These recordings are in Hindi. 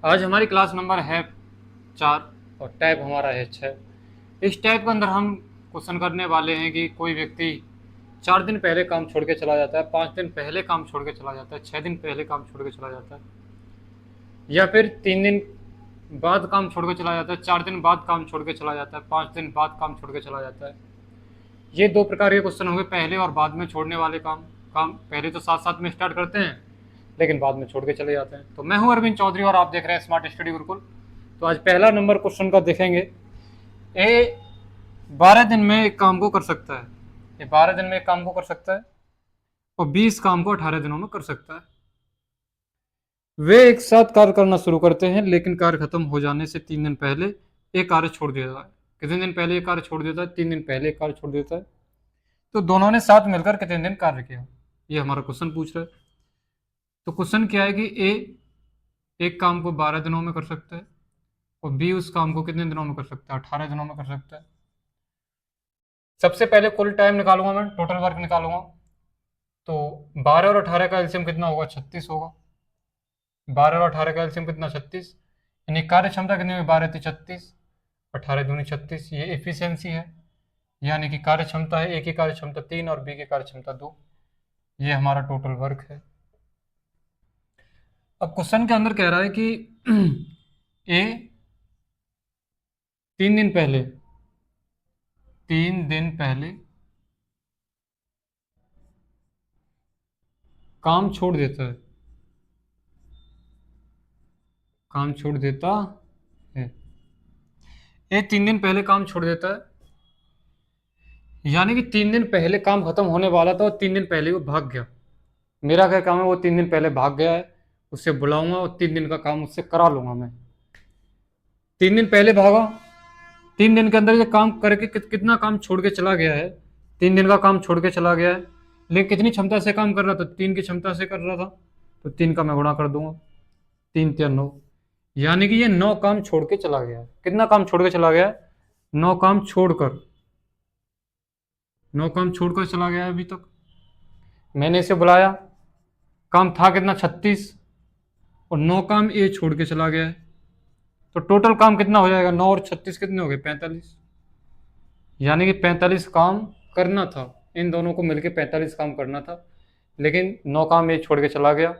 आज हमारी क्लास नंबर है 4 और टैब हमारा है 6। इस टैब के अंदर हम क्वेश्चन करने वाले हैं कि कोई व्यक्ति 4 दिन पहले काम छोड़ के चला जाता है, 5 दिन पहले काम छोड़ के चला जाता है, 6 दिन पहले काम छोड़ के चला जाता है, या फिर 3 दिन बाद काम छोड़ के चला जाता है, 4 दिन बाद काम छोड़ के चला जाता है, 5 दिन बाद काम छोड़ के चला जाता है। ये दो प्रकार के क्वेश्चन होंगे, पहले और बाद में छोड़ने वाले काम। काम पहले तो साथ साथ में स्टार्ट करते हैं, लेकिन बाद में छोड़ के चले जाते हैं। तो मैं हूं अरविंद चौधरी और आप देख रहे हैं स्मार्ट स्टडी गुरुकुल। तो आज पहला नंबर क्वेश्चन का देखेंगे। ए 12 दिन में एक काम को कर सकता है, ये 12 दिन में एक काम को कर सकता है और 20 काम को 18 दिनों में कर सकता है। वे एक साथ कार्य करना शुरू करते हैं, लेकिन कार्य खत्म हो जाने से 3 दिन पहले एक कार्य छोड़ देता है। कितने दिन पहले एक कार्य छोड़ देता है? 3 दिन पहले एक कार्य छोड़ देता है। तो दोनों ने साथ मिलकर कितने दिन कार्य किया, ये हमारा क्वेश्चन पूछ रहा है। तो क्वेश्चन क्या है कि ए एक काम को 12 दिनों में कर सकता है और बी उस काम को कितने दिनों में कर सकता है? 18 दिनों में कर सकता है। सबसे पहले कुल टाइम निकालूंगा, मैं टोटल वर्क निकालूंगा। तो 12 और 18 का एलसीएम कितना होगा? 36 होगा। 12 और 18 का एलसीएम कितना? 36। यानी कार्य क्षमता कितनी हुई? 12 × 36, 18 दूनी 36। ये एफिशिएंसी है, यानी कि कार्य क्षमता है। ए की कार्य क्षमता 3 और बी की कार्य क्षमता 2। ये हमारा टोटल वर्क है। अब क्वेश्चन के अंदर कह रहा है कि ए 3 दिन पहले काम छोड़ देता है, काम छोड़ देता है। ए 3 दिन पहले काम छोड़ देता है, यानी कि 3 दिन पहले काम खत्म होने वाला था और 3 दिन पहले वो भाग गया। मेरा क्या काम है? वो 3 दिन पहले भाग गया है, उससे बुलाऊंगा और 3 दिन का काम उससे करा लूंगा मैं। 3 दिन पहले भागा, 3 दिन के अंदर ये काम करके कितना काम छोड़ के चला गया है? 3 दिन का काम छोड़ के चला गया है, लेकिन कितनी क्षमता से काम कर रहा था? 3 की क्षमता से कर रहा था। तो 3 का मैं गुणा कर दूंगा, 3 × 9, यानी कि ये 9 काम छोड़ के चला गया है। कितना काम छोड़ के चला गया है? 9 काम छोड़कर, 9 काम छोड़कर चला गया है। अभी तक मैंने इसे बुलाया, काम था कितना? 36, और 9 काम ये छोड़ के चला गया है। तो टोटल काम कितना हो जाएगा? 9 और 36 कितने हो गए? 45। यानी कि 45 काम करना था, इन दोनों को मिलकर 45 काम करना था, लेकिन 9 काम ये छोड़ के चला गया।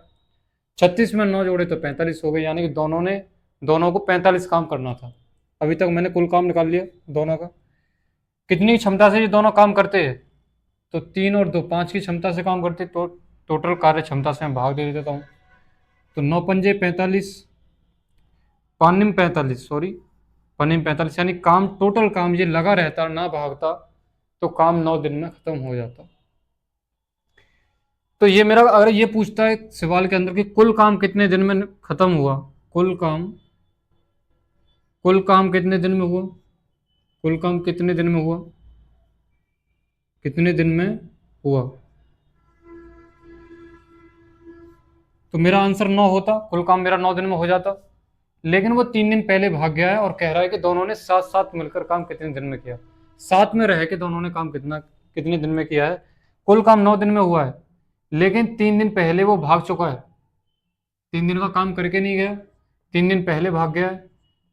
36 में 9 जोड़े तो 45 हो गए, यानी कि दोनों को 45 काम करना था। अभी तक मैंने कुल काम निकाल लिया दोनों का। कितनी क्षमता से ये दोनों काम करते हैं? तो 3 और 2 5 की क्षमता से काम करते, तो टोटल कार्य क्षमता से मैं भाग दे देता हूँ। तो 9×5 = 45, 5×45, सॉरी, 5×45, यानी काम, टोटल काम ये लगा रहता ना भागता तो काम 9 दिन में खत्म हो जाता। तो ये मेरा, अगर ये पूछता है सवाल के अंदर कि कुल काम कितने दिन में खत्म हुआ, कुल काम कितने दिन में हुआ, कुल काम कितने दिन में हुआ, कितने दिन में हुआ, तो मेरा आंसर 9 होता। कुल काम मेरा 9 दिन में हो जाता, लेकिन वो 3 दिन पहले भाग गया है और कह रहा है कि दोनों ने साथ साथ मिलकर काम कितने दिन में किया। साथ में रह के दोनों ने काम कितने दिन में किया है? कुल काम 9 दिन में हुआ है, लेकिन 3 दिन पहले वो भाग चुका है। 3 दिन का काम करके नहीं गया, 3 दिन पहले भाग गया है।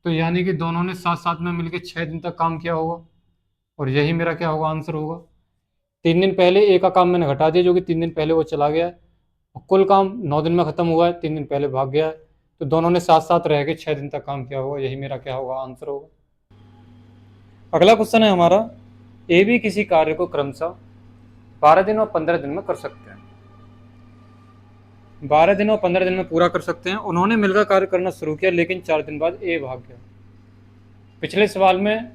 तो यानी कि दोनों ने साथ साथ में मिलकर 6 दिन तक काम किया होगा, और यही मेरा क्या होगा? आंसर होगा। 3 दिन पहले एक का काम मैंने घटा दिया, जो कि 3 दिन पहले वो चला गया है, और कुल काम 9 दिन में खत्म हुआ है, 3 दिन पहले भाग गया है। तो दोनों ने साथ साथ रह के 6 दिन तक काम किया होगा, यही मेरा क्या होगा? आंसर होगा। अगला क्वेश्चन है हमारा, ए भी किसी कार्य को क्रमशः 12 दिन और 15 दिन में कर सकते हैं। 12 दिन और 15 दिन में पूरा कर सकते हैं। उन्होंने मिलकर कार्य करना शुरू किया, लेकिन 4 दिन बाद ए भाग गया। पिछले सवाल में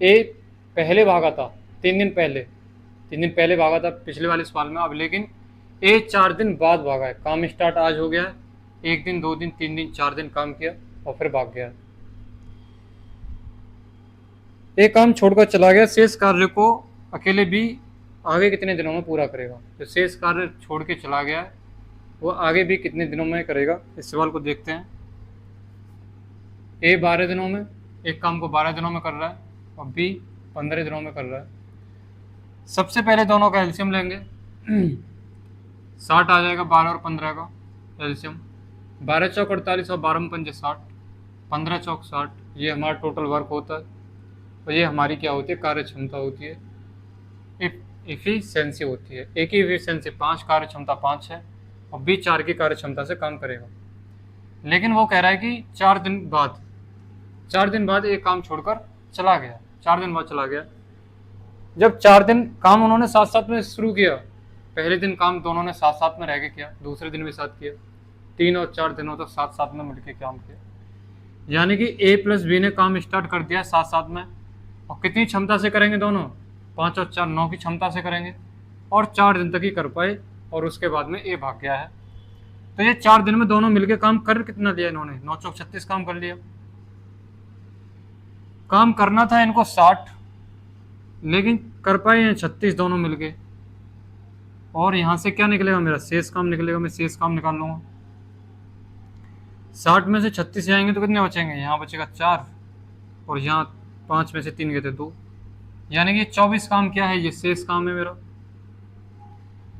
ए पहले भागा था, 3 दिन पहले भागा था पिछले वाले सवाल में। अब लेकिन ए 4 दिन बाद भागा है। काम स्टार्ट आज हो गया है, 1 दिन, 2 दिन, 3 दिन, 4 दिन काम किया और फिर भाग गया। एक काम छोड़कर चला गया, शेष कार्य को अकेले भी आगे कितने दिनों में पूरा करेगा? तो शेष कार्य छोड़ के चला गया है, वो आगे भी कितने दिनों में करेगा? इस सवाल को देखते हैं। ए 12 दिनों में, एक काम को 12 दिनों में कर रहा है, और बी 15 दिनों में कर रहा है। सबसे पहले दोनों का एल्सियम लेंगे। 60 आ जाएगा 12 और 15 का एल्सियम। 12 चौक 48 और 12 पंजे 60, 15 चौक 60, ये हमारा टोटल वर्क होता है। और ये हमारी क्या होती है, कार्य क्षमता होती है, इफिशियंसी होती है। ए की इफिशियंसी 5, कार्य क्षमता 5 है, और बी 4 की कार्य क्षमता से काम करेगा। लेकिन वो कह रहा है कि 4 दिन बाद एक काम छोड़कर चला गया, 4 दिन बाद चला गया। जब 4 दिन काम उन्होंने साथ साथ में शुरू किया, पहले दिन काम दोनों ने साथ साथ में रह के किया, दूसरे दिन भी साथ किया, 3 और 4 दिनों तक साथ साथ में मिलकर काम किया। यानी कि ए प्लस बी ने काम स्टार्ट कर दिया साथ साथ में। और कितनी क्षमता से करेंगे दोनों, 5 और 4 9 की क्षमता से करेंगे, और 4 दिन तक ही कर पाए, और उसके बाद में ए भाग गया है। तो ये 4 दिन में दोनों मिलके काम कर कितना दिया इन्होंने, 9 चौक 36 काम कर लिया। काम करना था इनको 60, लेकिन कर पाए हैं 36 दोनों मिलके। और यहाँ से क्या निकलेगा, मेरा शेष काम निकलेगा, मैं शेष काम निकाल लूंगा। 60 में से 36 जाएंगे तो कितने बचेंगे, यहाँ बचेगा 4, और यहाँ 5 में से 3 गए थे 2, यानी कि 24 काम क्या है, ये शेष काम है मेरा।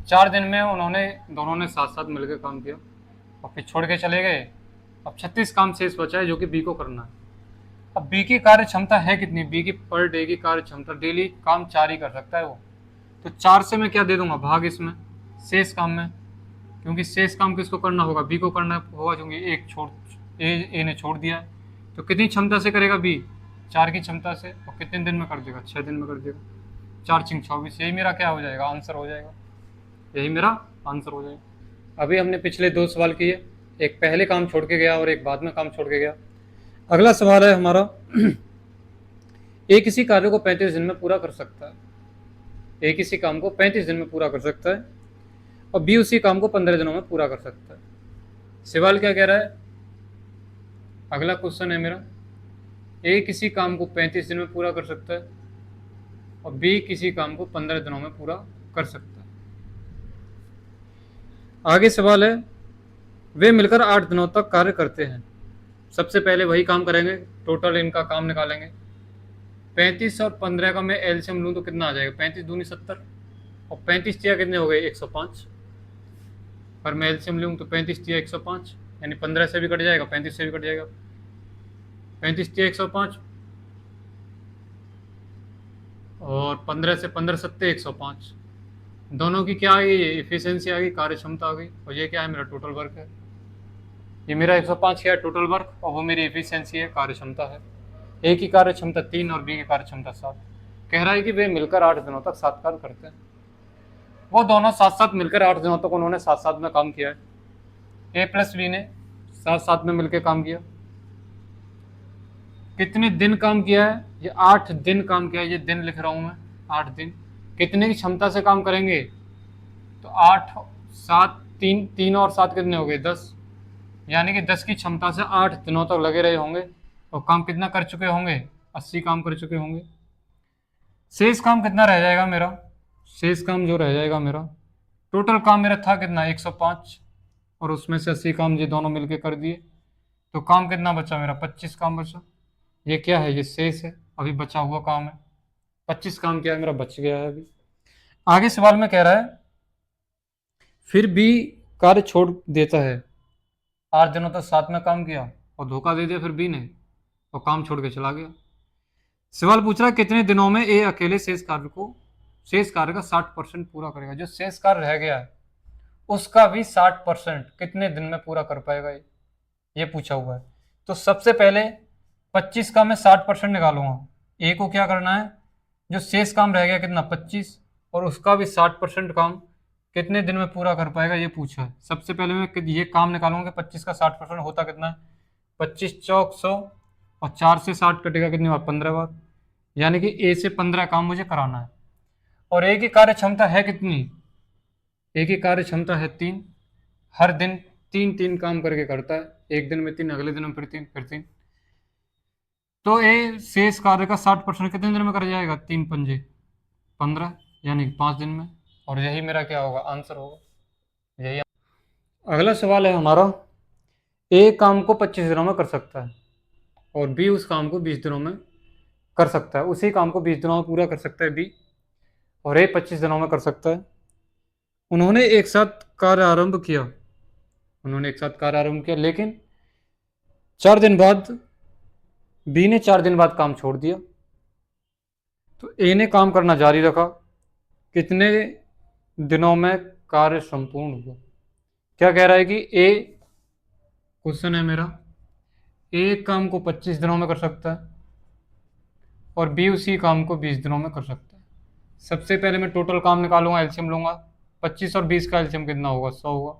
4 दिन में उन्होंने दोनों ने साथ साथ मिलकर काम किया, और फिर छोड़ के चले गए। अब 36 काम शेष बचा है, जो कि बी को करना है। अब बी की कार्य क्षमता है कितनी, बी की पर डे की कार्य क्षमता, डेली काम 4 ही कर सकता है वो। तो 4 से मैं क्या दे दूंगा, भाग इसमें शेष काम में, क्योंकि शेष काम किसको करना होगा, बी को करना होगा, क्योंकि ए ने छोड़ दिया है। तो कितनी क्षमता से करेगा बी, 4 की क्षमता से, और कितने दिन में कर देगा, 6 दिन में कर देगा। 4 6 24, यही मेरा क्या हो जाएगा, आंसर हो जाएगा, यही मेरा आंसर हो जाएगा। अभी हमने पिछले 2 सवाल किए, एक पहले काम छोड़ के गया और एक बाद में काम छोड़ के गया। अगला सवाल है हमारा, ए किसी कार्य को 35 दिन में पूरा कर सकता है, ए किसी काम को 35 दिन में पूरा कर सकता है, और बी उसी काम को 15 दिनों में पूरा कर सकता है। सवाल क्या कह रहा है, अगला क्वेश्चन है मेरा, ए किसी काम को 35 दिन में पूरा कर सकता है, और बी किसी काम को 15 दिनों में पूरा कर सकता है। आगे सवाल है, वे मिलकर 8 दिनों तक कार्य करते हैं। सबसे पहले वही काम करेंगे, टोटल इनका काम निकालेंगे। 35 और 15 का मैं एलसीएम लूँ तो कितना आ जाएगा, 35 दूनी 70, और 35 तिया कितने हो गए, 105। पर मैं एलसीएम लूँ तो 35 तिया 105, यानी 15 से भी कट जाएगा, 35 से भी कट जाएगा, 35 तिया 105, और 15 से 15 सत्ते 105। दोनों की क्या आ गई, इफिशियंसी आ गई, कार्य क्षमता आ गई। और ये क्या है, मेरा टोटल वर्क है। ये मेरा 105 क्या है, टोटल वर्क, और वो मेरी एफिशिएंसी है, कार्य क्षमता है। ए की कार्य क्षमता 3 और बी की कार्य क्षमता 7। कह रहा है कि वे मिलकर 8 दिनों तक साथ कार्य करते हैं। वो दोनों साथ साथ मिलकर 8 दिनों तक उन्होंने साथ साथ में काम किया है। ए प्लस बी ने साथ साथ में मिलकर काम किया। कितने दिन काम किया है, ये 8 दिन काम किया है, ये दिन लिख रहा हूं मैं, 8 दिन। कितने की क्षमता से काम करेंगे, तो 8 7 3 3 और 7 कितने हो गए, 10, यानी कि 10 की क्षमता से 8 दिनों तक लगे रहे होंगे, और काम कितना कर चुके होंगे, 80 काम कर चुके होंगे। शेष काम कितना रह जाएगा मेरा, शेष काम जो रह जाएगा मेरा, टोटल काम मेरा था कितना 105, और उसमें से 80 काम ये दोनों मिलके कर दिए, तो काम कितना बचा मेरा, 25 काम बचा। ये क्या है, ये शेष है, अभी बचा हुआ काम है। 25 काम क्या है मेरा, बच गया है अभी। आगे सवाल में कह रहा है, फिर भी कार्य छोड़ देता है। 8 दिनों तक साथ में काम किया और धोखा दे दिया फिर बी ने, और काम छोड़ के चला गया। सवाल पूछ रहा है, कितने दिनों में ए अकेले शेष कार्य का 60% पूरा करेगा। जो शेष कार्य रह गया है उसका भी 60% कितने दिन में पूरा कर पाएगा, ये पूछा हुआ है। तो सबसे पहले 25 का मैं 60% निकालूंगा। ए को क्या करना है, जो शेष काम रह गया कितना 25, और उसका भी 60% काम कितने दिन में पूरा कर पाएगा, ये पूछा है। सबसे पहले मैं ये काम निकालूंगा कि 25 का 60% होता कितना है, 25 चौक 100, और 4 से 60 कटेगा कितनी बार, 15 बार, यानी कि ए से 15 काम मुझे कराना है। और ए की कार्य क्षमता है कितनी, ए की कार्य क्षमता है 3, हर दिन 3 काम करके करता है, एक दिन में 3, अगले दिन में फिर 3 फिर 3। तो ए शेष कार्य का 60% कितने दिन में कर जाएगा, 3 पंजे 15, यानी 5 दिन में। और यही मेरा क्या होगा, आंसर होगा, यही। अगला सवाल है हमारा, ए काम को 25 दिनों में कर सकता है, और बी उस काम को 20 दिनों में कर सकता है। उसी काम को 20 दिनों में पूरा कर सकता है बी, और ए 25 दिनों में कर सकता है। उन्होंने एक साथ कार्य आरंभ किया, उन्होंने एक साथ कार्य आरंभ किया, लेकिन 4 दिन बाद बी ने 4 दिन बाद काम छोड़ दिया। तो ए ने काम करना जारी रखा। कितने दिनों में कार्य संपूर्ण हुआ? क्या कह रहा है कि ए, क्वेश्चन है मेरा, ए काम को 25 दिनों में कर सकता है और बी उसी काम को 20 दिनों में कर सकता है। सबसे पहले मैं टोटल काम निकालूंगा, एलसीएम लूंगा। 25 और 20 का एलसीएम कितना होगा? 100 होगा।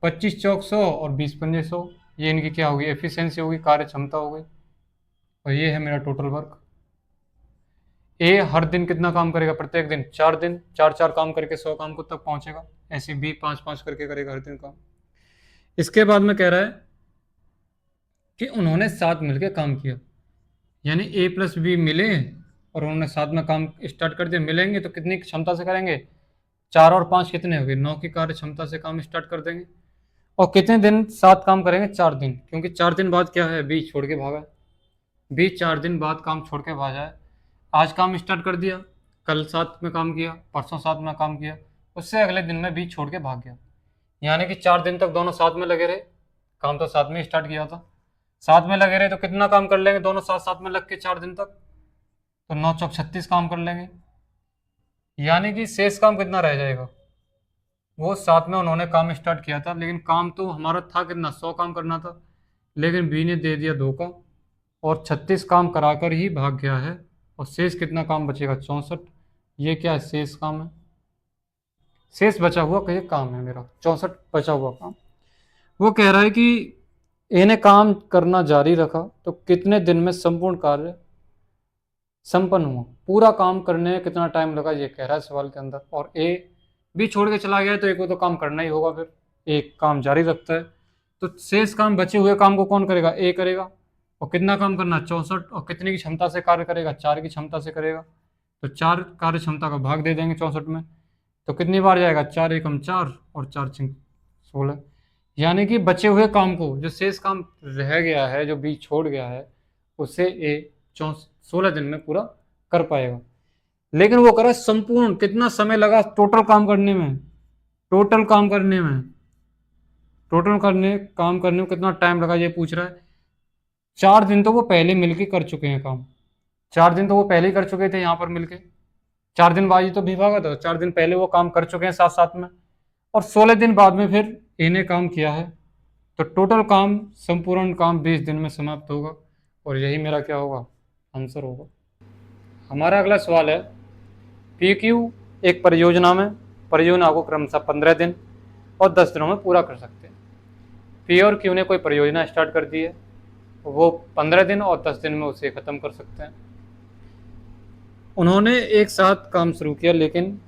25 चौक 100 और 20 पंजे 100। ये इनकी क्या होगी? एफिशिएंसी होगी, कार्य क्षमता हो गई। और ये है मेरा टोटल वर्क। ए हर दिन कितना काम करेगा? प्रत्येक दिन 4 दिन, 4 4 काम करके 100 काम को तक पहुंचेगा। ऐसे बी 5 5 करके करेगा हर दिन काम। इसके बाद में कह रहा है कि उन्होंने साथ मिलकर काम किया, यानी ए प्लस बी मिले और उन्होंने साथ में काम स्टार्ट कर दिया। मिलेंगे तो कितनी क्षमता से करेंगे? 4 और 5 कितने हो गए? 9 की कार्य क्षमता से काम स्टार्ट कर देंगे। और कितने दिन साथ काम करेंगे? 4 दिन, क्योंकि 4 दिन बाद क्या है? बी छोड़ के भागा है। बी 4 दिन बाद काम छोड़ के भागा है। आज काम स्टार्ट कर दिया, कल साथ में काम किया, परसों साथ में काम किया, उससे अगले दिन में बी छोड़ के भाग गया। यानी कि 4 दिन तक दोनों साथ में लगे रहे, काम तो साथ में स्टार्ट किया था। साथ में लगे रहे तो कितना काम कर लेंगे दोनों साथ साथ में लग के 4 दिन तक? तो 9 चौक 36 काम कर लेंगे। यानी कि शेष काम कितना रह जाएगा? वो साथ में उन्होंने काम स्टार्ट किया था, लेकिन काम तो हमारा था कितना? 100 काम करना था, लेकिन बी ने दे दिया धोखा और 36 काम कराकर ही भाग गया है। और शेष कितना काम बचेगा? 64। ये क्या है? शेष काम है। शेष बचा हुआ ये काम है मेरा 64 बचा हुआ काम। वो कह रहा है कि ए ने काम करना जारी रखा तो कितने दिन में संपूर्ण कार्य संपन्न हुआ? पूरा काम करने में कितना टाइम लगा, ये कह रहा है सवाल के अंदर। और ए भी छोड़ के चला गया है तो एक को तो काम करना ही होगा, फिर एक काम जारी रखता है। तो शेष काम, बचे हुए काम को कौन करेगा? ए करेगा। और कितना काम करना? 64। और कितने की क्षमता से कार्य करेगा? 4 की क्षमता से करेगा। तो 4 कार्य क्षमता का भाग दे देंगे 64 में, तो कितनी बार जाएगा? 4 एकम 4 और 4 छिंग 16। यानी कि बचे हुए काम को, जो शेष काम रह गया है, जो बी छोड़ गया है, उसे ए 16 दिन में पूरा कर पाएगा। लेकिन वो करा संपूर्ण। कितना समय लगा टोटल काम करने में? टोटल काम करने में, काम करने में कितना टाइम लगा ये पूछ रहा है। 4 दिन तो वो पहले मिलके कर चुके हैं काम। 4 दिन तो वो पहले ही कर चुके थे यहाँ पर मिलके। 4 दिन बाद ही तो भी भागा था। 4 दिन पहले वो काम कर चुके हैं साथ साथ में, और 16 दिन बाद में फिर इन्हें काम किया है। तो टोटल काम, संपूर्ण काम 20 दिन में समाप्त होगा। और यही मेरा क्या होगा? आंसर होगा। हमारा अगला सवाल है, पी क्यू एक परियोजना को क्रमशः 15 दिन और 10 दिनों में पूरा कर सकते हैं। पी और क्यू ने कोई परियोजना स्टार्ट कर दी है, वो 15 दिन और 10 दिन में उसे खत्म कर सकते हैं। उन्होंने एक साथ काम शुरू किया, लेकिन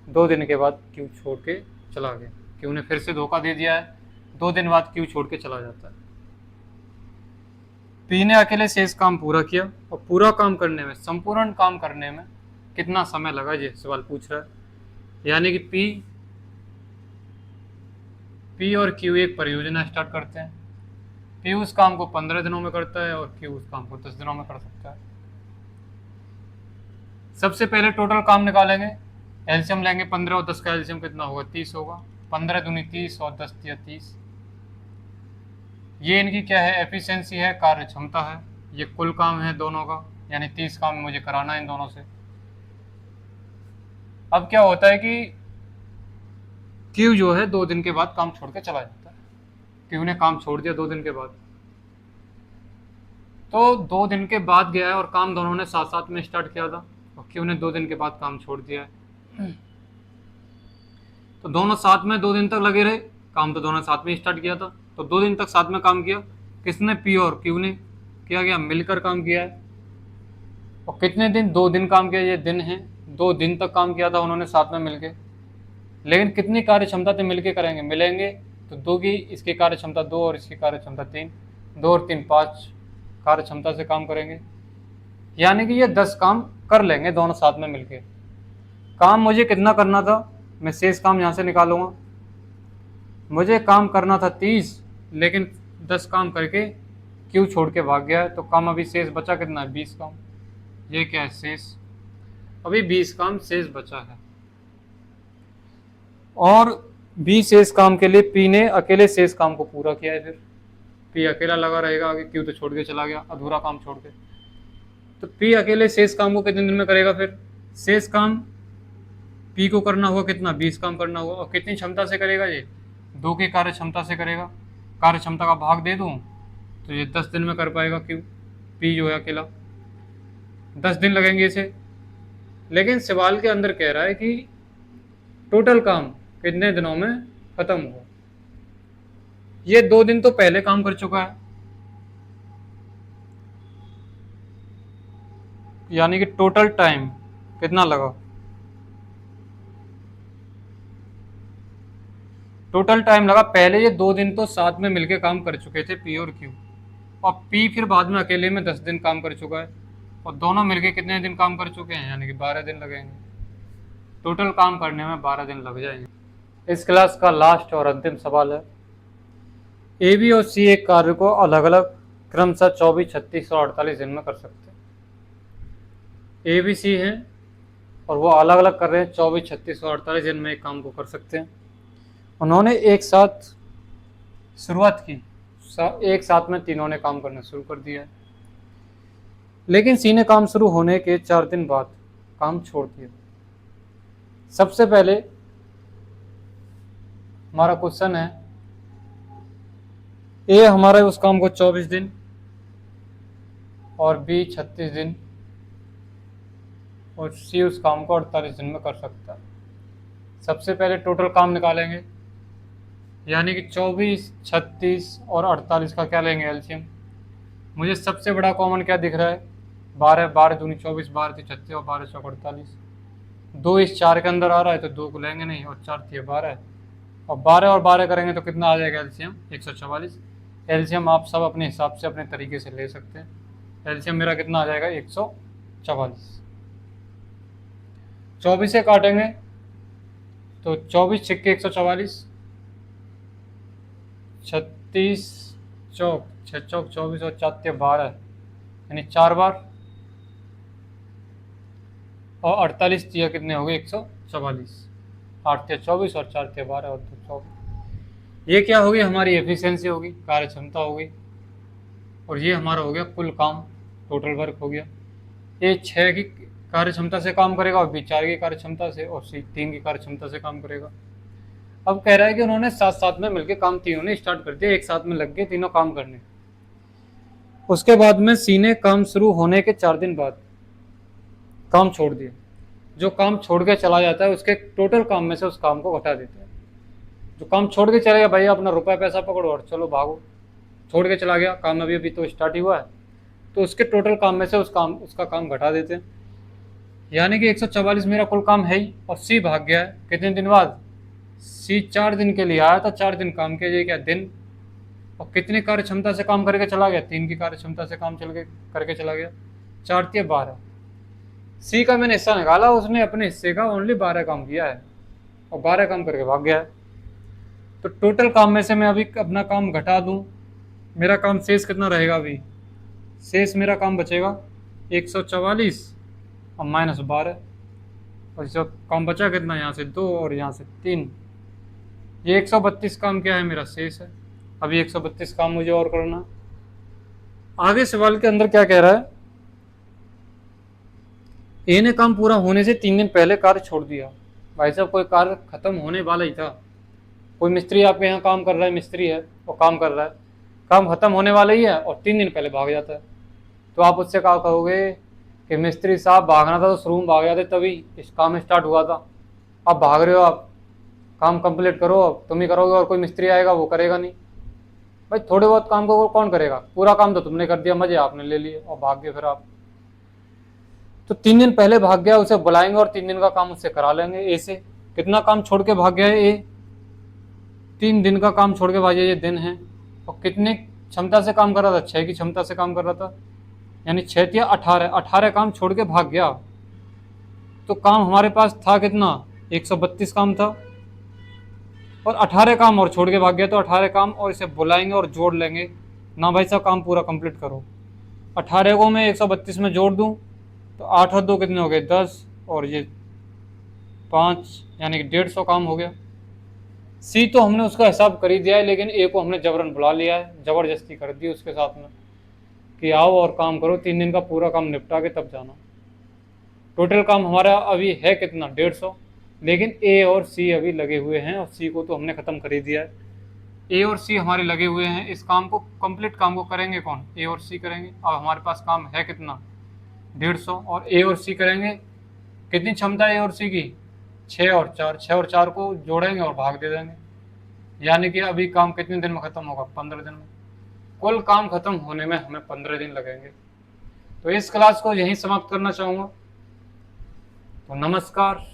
2 दिन के बाद क्यू छोड़ के चला गया। क्यू ने फिर से धोखा दे दिया है, 2 दिन बाद क्यू छोड़ के चला जाता है। पी ने अकेले शेष काम पूरा किया, और पूरा काम करने में, संपूर्ण काम करने में कितना समय लगा, ये सवाल पूछ रहा है। यानी कि पी और क्यू एक परियोजना स्टार्ट करते हैं। पी उस काम को 15 दिनों में करता है और क्यू उस काम को 10 दिनों में कर सकता है। सबसे पहले टोटल काम निकालेंगे, एलसीएम लेंगे। 15 और 10 का एलसीएम कितना होगा? 30 होगा। 15 दूनी 30 और 10 दिया 30। ये इनकी क्या है? एफिशिएंसी है, कार्य क्षमता है। ये कुल काम है दोनों का, यानी 30 काम मुझे कराना है इन दोनों से। अब क्या होता है कि क्यू जो है 2 दिन के बाद काम छोड़ के चला जाता है। क्यू ने काम छोड़ दिया 2 दिन के बाद, तो 2 दिन के बाद गया है और काम दोनों ने साथ साथ में स्टार्ट किया था, और क्यू ने 2 दिन के बाद काम छोड़ दिया है। तो दोनों साथ में 2 दिन तक लगे रहे, काम तो दोनों साथ में स्टार्ट किया था, तो 2 दिन तक साथ में काम किया। किसने? पी और क्यू ने किया गया, मिलकर काम किया है। और कितने दिन? 2 दिन काम किया, ये दिन है। 2 दिन तक काम किया था उन्होंने साथ में मिलके। लेकिन कितनी कार्य क्षमता से मिलके करेंगे? मिलेंगे तो 2 की, इसकी कार्य क्षमता 2 और इसकी कार्य क्षमता 3, 2 और 3 5 कार्य क्षमता से काम करेंगे। यानी कि ये 10 काम कर लेंगे दोनों साथ में मिलके। काम मुझे कितना करना था? मैं शेष काम यहाँ से निकालूंगा। मुझे काम करना था 30, लेकिन 10 काम करके क्यू छोड़ के भाग गया है, तो काम अभी शेष बचा कितना है? 20 काम। ये क्या है? शेष। अभी 20 काम शेष बचा है। और बी शेष काम के लिए पी ने अकेले शेष काम को पूरा किया है। फिर पी अकेला लगा रहेगा आगे, क्यों तो छोड़ के चला गया अधूरा काम छोड़ के। तो पी अकेले शेष काम को कितने दिन में करेगा? फिर शेष काम पी को करना होगा कितना? 20 काम करना होगा। और कितनी क्षमता से करेगा? ये 2 की कार्य क्षमता से करेगा। कार्य क्षमता का भाग दे दूं तो ये 10 दिन में कर पाएगा। क्यों? पी जो है अकेला 10 दिन लगेंगे इसे। लेकिन सवाल के अंदर कह रहा है कि टोटल काम कितने दिनों में खत्म हो। ये 2 दिन तो पहले काम कर चुका है, यानी कि टोटल टाइम कितना लगा? टोटल टाइम लगा, पहले ये 2 दिन तो साथ में मिलके काम कर चुके थे पी और क्यू, और पी फिर बाद में अकेले में 10 दिन काम कर चुका है, और दोनों मिलके कितने दिन काम कर चुके हैं? यानी कि 12 दिन लगेंगे। टोटल काम करने में 12 दिन लग जाएंगे। इस क्लास का लास्ट और अंतिम सवाल है, ए बी और सी एक कार्य को अलग अलग क्रमशः 24, 36 और 48 दिन में कर सकते हैं। ए बी सी हैं और वो अलग अलग कर रहे हैं, 24, 36 और 48 दिन में एक काम को कर सकते हैं। उन्होंने एक साथ शुरुआत की, एक साथ में तीनों ने काम करना शुरू कर दिया है। लेकिन सी ने काम शुरू होने के 4 दिन बाद काम छोड़ दिया। सबसे पहले हमारा क्वेश्चन है, ए हमारा उस काम को 24 दिन और बी 36 दिन और सी उस काम को 48 दिन में कर सकता है। सबसे पहले टोटल काम निकालेंगे, यानी कि 24, 36 और 48 का क्या लेंगे? एलसीएम। मुझे सबसे बड़ा कॉमन क्या दिख रहा है? 12, 12 दूनी 24, 12 थी 36 और 12 चौक 48। 2 इस 4 के अंदर आ रहा है तो 2 को लेंगे नहीं, और 4 थी 12, और 12 और 12 करेंगे तो कितना आ जाएगा? एलसीएम 144। एलसीएम आप सब अपने हिसाब से अपने तरीके से ले सकते हैं। एलसीएम मेरा कितना आ जाएगा? 144। 24 से काटेंगे तो 24 छिक्के 144, 36 चौक 6 चौक 24 और 4 12, यानी 4 बार, और 48 दिया कितने हो गए? 144। 8 थे 24 और 4 थे 12 और 2 24। ये क्या होगी? हमारी एफिशिएंसी होगी, कार्य क्षमता होगी, और ये हमारा हो गया कुल काम, टोटल वर्क हो गया। ए 6 की कार्य क्षमता से काम करेगा और बी 4 की कार्य क्षमता से और सी 3 की कार्य क्षमता से काम करेगा। अब कह रहा है कि उन्होंने साथ साथ में मिलकर काम तीनों ने स्टार्ट कर दिया, एक साथ में लग गए तीनों काम करने। उसके बाद में सी ने काम शुरू होने के 4 दिन बाद काम छोड़ दिया। जो काम छोड़ के चला जाता है उसके टोटल काम में से उस काम को घटा देते हैं। जो काम छोड़ के चले गया, भाई अपना रुपया पैसा पकड़ो और चलो भागो, छोड़ के चला गया, काम अभी तो स्टार्ट ही हुआ है, तो उसके टोटल काम में से उसका काम घटा देते हैं। यानी कि 144 मेरा कुल काम है ही, और सी भाग गया है कितने दिन बाद? सी 4 दिन के लिए आया था, 4 दिन काम के लिए क्या दिन, और कितनी कार्य क्षमता से काम करके चला गया? 3 की कार्य क्षमता से काम करके चला गया। 4 × 12। सी का मैंने हिस्सा निकाला, उसने अपने हिस्से का ओनली 12 काम किया है और 12 काम करके भाग गया है। तो टोटल काम में से मैं अभी अपना काम घटा दूं, मेरा काम शेष कितना रहेगा? अभी शेष मेरा काम बचेगा 144 और -12, और जो काम बचा कितना? यहाँ से 2 और यहाँ से 3, ये 132 काम क्या है? मेरा शेष है। अभी 132 काम मुझे और करना। आगे सवाल के अंदर क्या कह रहा है? ए ने काम पूरा होने से 3 दिन पहले कार्य छोड़ दिया। भाई साहब, कोई कार्य खत्म होने वाला ही था, कोई मिस्त्री आपके यहाँ काम कर रहा है, मिस्त्री है वो काम कर रहा है, काम खत्म होने वाला ही है और 3 दिन पहले भाग जाता है, तो आप उससे क्या कहोगे कि मिस्त्री साहब भागना था तो शुरू में भाग जाते, तभी इस काम स्टार्ट हुआ था, आप भाग रहे हो, आप काम कंप्लीट करो, अब तुम ही करोगे और कोई मिस्त्री आएगा वो करेगा नहीं। भाई थोड़े बहुत काम को कौन करेगा? पूरा काम तो तुमने कर दिया, मजे आपने ले लिए और भाग गए फिर आप। तो 3 दिन पहले भाग गया, उसे बुलाएंगे और 3 दिन का काम उससे करा लेंगे। ए से कितना काम छोड़ के भाग गया है? ए 3 दिन का काम छोड़ के भाग गया, ये दिन है, और कितने क्षमता से काम कर रहा था? 6 की क्षमता से काम कर रहा था, यानी 6 या 18 काम छोड़ के भाग गया। तो काम हमारे पास था कितना? 132 काम था, और 18 काम और छोड़ के भाग गया, तो 18 काम और इसे बुलाएंगे और जोड़ लेंगे ना। भाई साहब काम पूरा कंप्लीट करो। 18 को मैं 132 में जोड़ दूं तो 8 और 2 कितने हो गए? 10, और ये 5, यानी कि 150 काम हो गया। सी तो हमने उसका हिसाब कर ही दिया है, लेकिन ए को हमने जबरन बुला लिया है, जबरदस्ती कर दी उसके साथ में कि आओ और काम करो, 3 दिन का पूरा काम निपटा के तब जाना। टोटल काम हमारा अभी है कितना, 150, लेकिन ए और सी अभी लगे हुए हैं, और सी को तो हमने ख़त्म कर ही दिया है। ए और सी हमारे लगे हुए हैं, इस काम को, कंप्लीट काम को करेंगे कौन, ए और सी करेंगे। अब हमारे पास काम है कितना, 150, और ए और सी करेंगे। कितनी क्षमता है ए और सी की, 6 और 4, 6 और 4 को जोड़ेंगे और भाग दे देंगे, यानी कि अभी काम कितने दिन में ख़त्म होगा, 15 दिन में। कुल काम ख़त्म होने में हमें 15 दिन लगेंगे। तो इस क्लास को यहीं समाप्त करना चाहूँगा। तो नमस्कार।